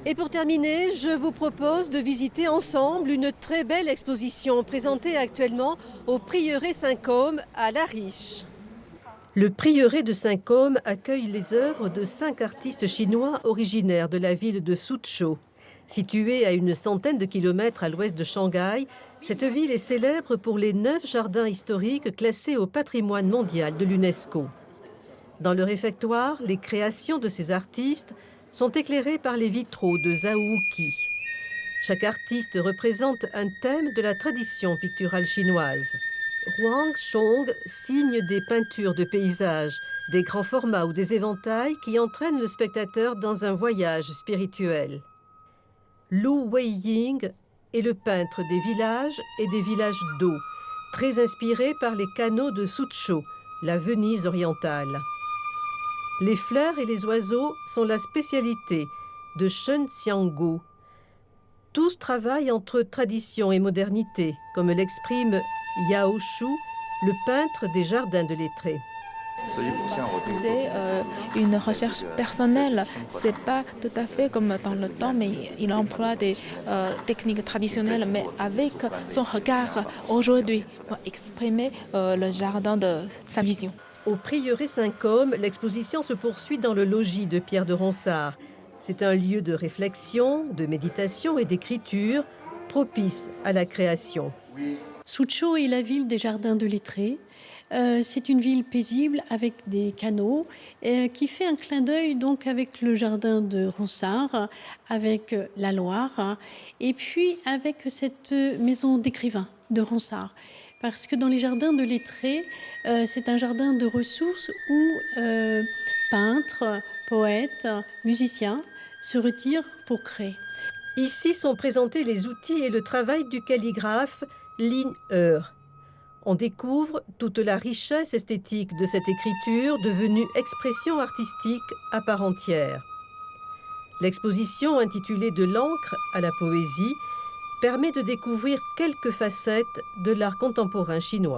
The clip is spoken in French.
Et pour terminer, je vous propose de visiter ensemble une très belle exposition présentée actuellement au Prieuré Saint-Côme à La Riche. Le prieuré de Saint-Côme accueille les œuvres de 5 artistes chinois originaires de la ville de Suzhou. Située à une centaine de kilomètres à l'ouest de Shanghai, cette ville est célèbre pour les 9 jardins historiques classés au patrimoine mondial de l'UNESCO. Dans le réfectoire, les créations de ces artistes sont éclairées par les vitraux de Zhao Qi. Chaque artiste représente un thème de la tradition picturale chinoise. Huang Shong signe des peintures de paysages, des grands formats ou des éventails qui entraînent le spectateur dans un voyage spirituel. Lu Weiying est le peintre des villages et des villages d'eau, très inspiré par les canaux de Suzhou, la Venise orientale. Les fleurs et les oiseaux sont la spécialité de Shen Xianggu. Tous travaillent entre tradition et modernité, comme l'exprime Yao Shu, le peintre des jardins de Lettré. C'est une recherche personnelle. C'est pas tout à fait comme dans le temps, mais il emploie des techniques traditionnelles, mais avec son regard aujourd'hui pour exprimer le jardin de sa vision. Au Prieuré Saint-Côme, l'exposition se poursuit dans le logis de Pierre de Ronsard. C'est un lieu de réflexion, de méditation et d'écriture propice à la création. Suzhou est la ville des jardins de Lettré. C'est une ville paisible avec des canaux qui fait un clin d'œil donc avec le jardin de Ronsard, avec la Loire et puis avec cette maison d'écrivain de Ronsard. Parce que dans les jardins de Lettré, c'est un jardin de ressources où peintres, poètes, musiciens se retirent pour créer. Ici sont présentés les outils et le travail du calligraphe Lin Heur. On découvre toute la richesse esthétique de cette écriture devenue expression artistique à part entière. L'exposition intitulée De l'encre à la poésie permet de découvrir quelques facettes de l'art contemporain chinois.